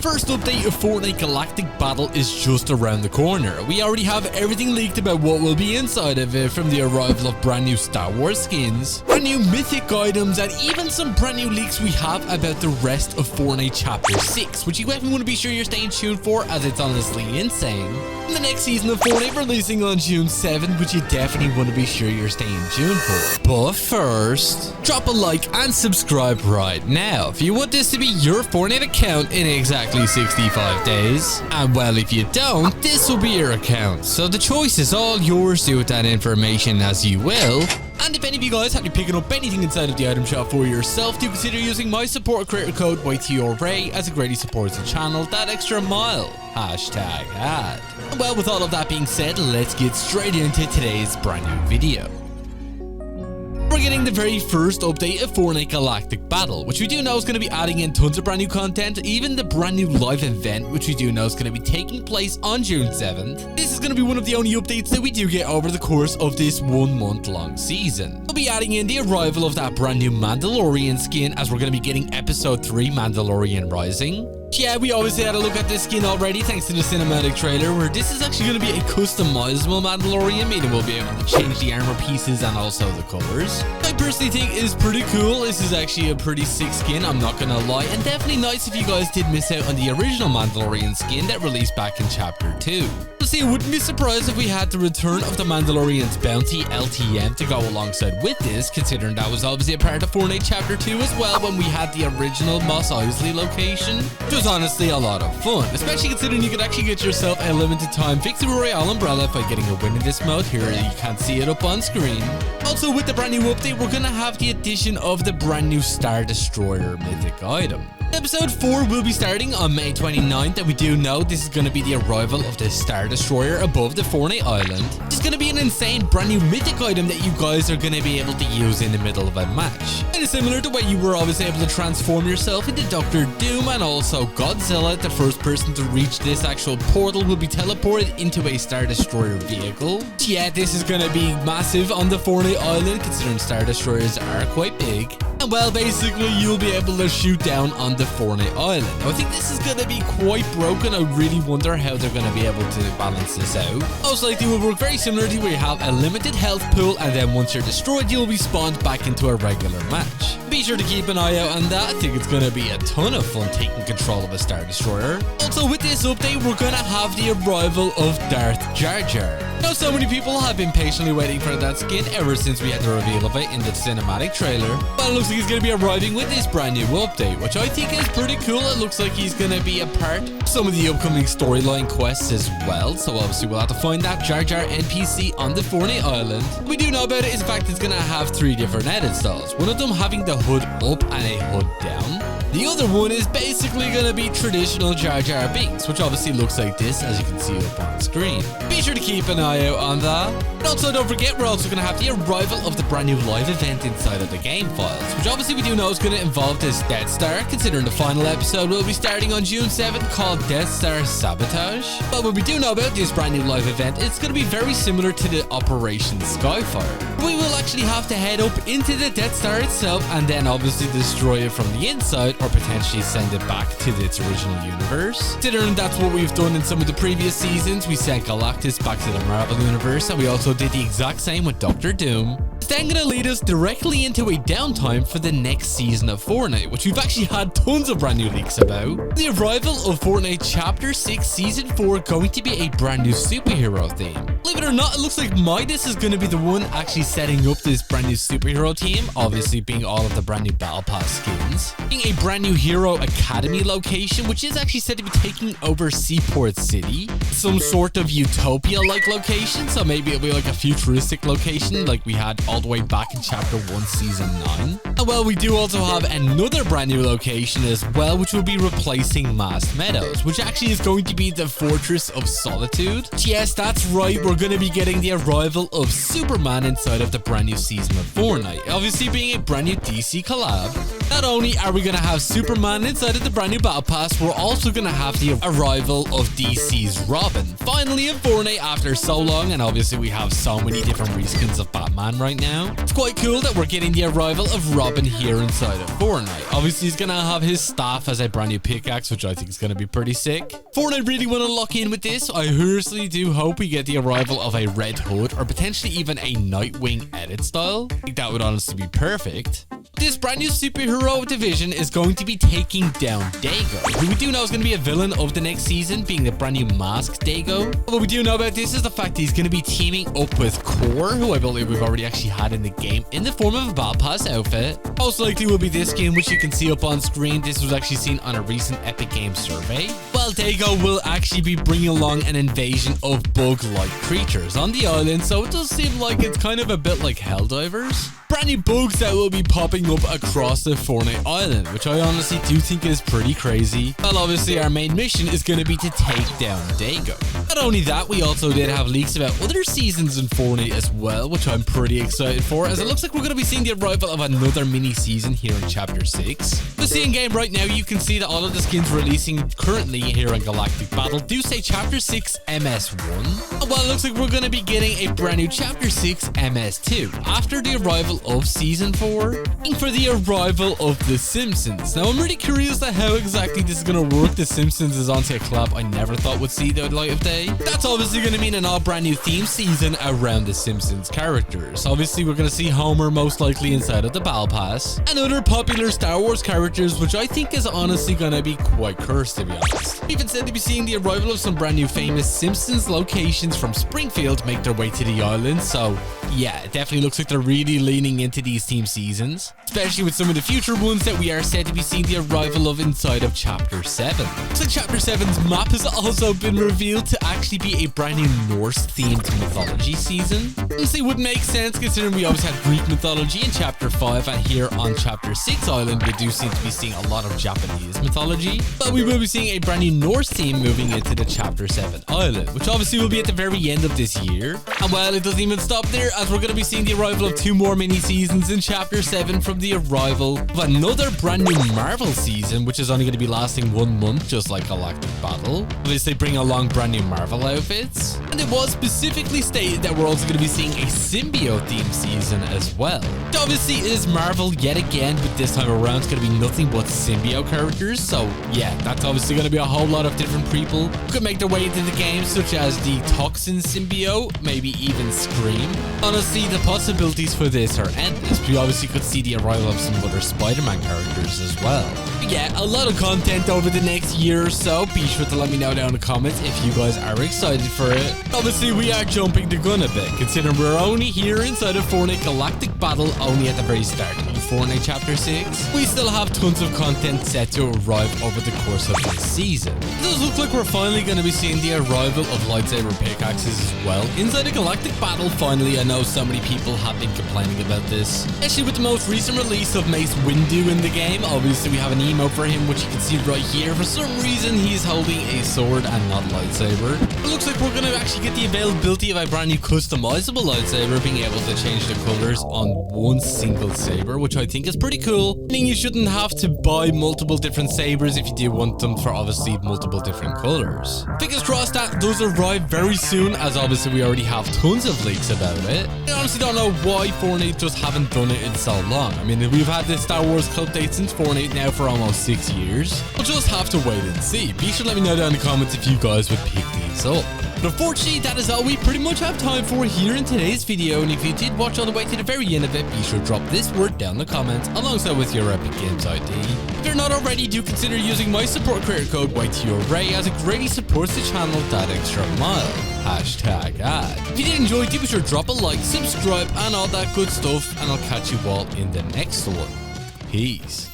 first update of Fortnite Galactic Battle is just around the corner. We already have everything leaked about what will be inside of it, from the arrival of brand new Star Wars skins, brand new mythic items, and even some brand new leaks we have about the rest of Fortnite Chapter 6, which you definitely want to be sure you're staying tuned for, as it's honestly insane. And the next season of Fortnite releasing on June 7th, which you definitely want to be sure you're staying tuned for. But first, drop a like and subscribe right now if you want this to be your Fortnite account in exactly 65 days. And well, if you don't, this will be your account. So the choice is all yours. Do with that information as you will. And if any of you guys have to be picking up anything inside of the item shop for yourself, do consider using my support creator code YTORAY, as it greatly supports the channel that extra mile. Hashtag ad. Well, with all of that being said, let's get straight into today's brand new video. We're getting the very first update of Fortnite Galactic Battle, which we do know is going to be adding in tons of brand new content, even the brand new live event, which we do know is going to be taking place on June 7th. This is going to be one of the only updates that we do get over the course of this 1 month long season. We'll be adding in the arrival of that brand new Mandalorian skin, as we're going to be getting episode 3 Mandalorian Rising. Yeah, we obviously had a look at this skin already thanks to the cinematic trailer, where this is actually going to be a customizable Mandalorian, meaning we'll be able to change the armor pieces and also the colors. I personally think is pretty cool. This is actually a pretty sick skin, I'm not gonna lie, and definitely nice if you guys did miss out on the original Mandalorian skin that released back in Chapter 2. See, I wouldn't be surprised if we had the return of the Mandalorian's bounty LTM to go alongside with this, considering that was obviously a part of Fortnite Chapter 2 as well when we had the original Mos Eisley location. It was honestly a lot of fun, especially considering you could actually get yourself a limited time victory royale umbrella by getting a win in this mode. Here you can't see it up on screen. Also, with the brand new update, we're gonna have the addition of the brand new Star Destroyer mythic item. Episode 4 will be starting on May 29th, and we do know this is going to be the arrival of the Star Destroyer above the Fortnite Island. It's going to be an insane brand new mythic item that you guys are going to be able to use in the middle of a match. Kind of similar to way you were always able to transform yourself into Dr. Doom and also Godzilla. The first person to reach this actual portal will be teleported into a Star Destroyer vehicle. Yeah, this is going to be massive on the Fortnite Island, considering Star Destroyers are quite big. And well, basically, you'll be able to shoot down on the Fortnite Island. Now, I think this is going to be quite broken. I really wonder how they're going to be able to balance this out. Most likely will work very similar to where you have a limited health pool, and then once you're destroyed, you'll be spawned back into a regular match. Be sure to keep an eye out on that. I think it's going to be a ton of fun taking control of a Star Destroyer. Also, with this update, we're going to have the arrival of Darth Jar Jar. Now, so many people have been patiently waiting for that skin ever since we had the reveal of it in the cinematic trailer. But it looks like he's going to be arriving with this brand new update, which I think is pretty cool. It looks like he's going to be a part of some of the upcoming storyline quests as well. So obviously we'll have to find that Jar Jar NPC on the Fortnite Island. What we do know about it is the fact it's going to have 3 different edit styles. One of them having the hood up and a hood down. The other one is basically going to be traditional Jar Jar Binks, which obviously looks like this, as you can see up on screen. Be sure to keep an eye out on that. And also, don't forget, we're also going to have the arrival of the brand new live event inside of the game files, which obviously we do know is going to involve this Death Star, considering the final episode will be starting on June 7th, called Death Star Sabotage. But what we do know about this brand new live event, it's going to be very similar to the Operation Skyfire. We will actually have to head up into the Death Star itself and then obviously destroy it from the inside, or potentially send it back to its original universe. Considering that's what we've done in some of the previous seasons, we sent Galactus back to the Marvel universe, and we also did the exact same with Dr. Doom. It's then going to lead us directly into a downtime for the next season of Fortnite, which we've actually had tons of brand new leaks about. The arrival of Fortnite Chapter 6 Season 4 going to be a brand new superhero theme. Believe it or not, it looks like Midas is going to be the one actually setting up this brand new superhero team, obviously being all of the brand new Battle Pass skins. Being a brand new Hero Academy location, which is actually said to be taking over Seaport City. Some sort of utopia-like location, so maybe it'll be like a futuristic location like we had all the way back in Chapter 1 Season 9. And well, we do also have another brand new location as well, which will be replacing Mast Meadows, which actually is going to be the Fortress of Solitude. Yes, that's right, we're going to be getting the arrival of Superman inside of the brand new season of Fortnite, obviously being a brand new DC collab. Not only are we going to have Superman inside of the brand new Battle Pass, we're also going to have the arrival of DC's Robin, finally in Fortnite after so long, and obviously we have so many different reskins of Batman right now. now. It's quite cool that we're getting the arrival of Robin here inside of Fortnite. Obviously, he's gonna have his staff as a brand new pickaxe, which I think is gonna be pretty sick. Fortnite really want to lock in with this. I honestly do hope we get the arrival of a Red Hood or potentially even a Nightwing edit style. I think that would honestly be perfect. This brand new superhero division is going to be taking down Dago, who we do know is going to be a villain of the next season, being the brand new masked Dago. What we do know about this is the fact he's going to be teaming up with Core, who I believe we've already actually had in the game in the form of a Battle Pass outfit. Most likely will be this skin, which you can see up on screen. This was actually seen on a recent Epic Games survey. Well, Dago will actually be bringing along an invasion of bug-like creatures on the island, so it does seem like it's kind of a bit like Helldivers. Brand new bugs that will be popping up across the Fortnite island, which I honestly do think is pretty crazy. Well, obviously our main mission is going to be to take down Dago. Not only that, we also did have leaks about other seasons in Fortnite as well, which I'm pretty excited for, as it looks like we're going to be seeing the arrival of another mini season here in Chapter 6. The scene game right now, you can see that all of the skins releasing currently here in Galactic Battle do say Chapter 6 MS1. Well, it looks like we're going to be getting a brand new Chapter 6 MS2 after the arrival of Season 4, for the arrival of The Simpsons. Now, I'm really curious at how exactly this is going to work. The Simpsons is onto a collab I never thought would see the light of day. That's obviously going to mean an all brand new theme season around The Simpsons characters. Obviously, we're going to see Homer most likely inside of the Battle Pass, and other popular Star Wars characters, which I think is honestly going to be quite cursed, to be honest. Even said to be seeing the arrival of some brand new famous Simpsons locations from Springfield make their way to the island, so yeah, it definitely looks like they're really leaning into these theme seasons, especially with some of the future ones that we are said to be seeing the arrival of inside of Chapter 7. So Chapter 7's map has also been revealed to actually be a brand new Norse-themed mythology season. Honestly, would make sense considering we always had Greek mythology in Chapter 5, and here on Chapter 6 Island, we do seem to be seeing a lot of Japanese mythology. But we will be seeing a brand new Norse theme moving into the Chapter 7 Island, which obviously will be at the very end of this year. And well, it doesn't even stop there, as we're going to be seeing the arrival of 2 more mini seasons in Chapter 7 from the arrival of another brand new Marvel season, which is only going to be lasting 1 month, just like Galactic Battle. Obviously, bring along brand new Marvel outfits. And it was specifically stated that we're also going to be seeing a symbiote themed season as well. It obviously is Marvel yet again, but this time around it's going to be nothing but symbiote characters. So yeah, that's obviously going to be a whole lot of different people who could make their way into the game, such as the Toxin symbiote, maybe even Scream. Honestly, the possibilities for this are endless. We obviously could see the arrival of some other Spider-Man characters as well. But yeah, a lot of content over the next year or so. Be sure to let me know down in the comments if you guys are excited for it. Obviously, we are jumping the gun a bit, considering we're only here inside of Fortnite Galactic Battle, only at the very start of Fortnite Chapter 6. We still have tons of content set to arrive over the course of this season. It does look like we're finally going to be seeing the arrival of lightsaber pickaxes as well inside of Galactic Battle. Finally, I know so many people have been complaining about this, especially with the most recent release of Mace Windu in the game. Obviously, we have an emote for him, which you can see right here. For some reason, he's holding a sword and not a lightsaber. It looks like we're going to actually get the availability of a brand new customizable lightsaber, being able to change the colors on one single saber, which I think is pretty cool. Meaning you shouldn't have to buy multiple different sabers if you do want them for obviously multiple different colors. Fingers crossed that does arrive very soon, as obviously we already have tons of leaks about it. I honestly don't know why Fortnite just haven't done it in so long. I mean, we've had this Star Wars update since Fortnite now for almost 6 years. We'll just have to wait and see. Be sure to let me know down in the comments if you guys would pick these up. But unfortunately, that is all we pretty much have time for here in today's video. And if you did watch all the way to the very end of it, be sure to drop this word down in the comments alongside with your Epic Games ID. If you're not already, do consider using my support creator code YTURAY, as it greatly supports the channel that extra mile. #ad. If you did enjoy, do be sure to drop a like, subscribe, and all that good stuff. And I'll catch you all in the next one. Peace.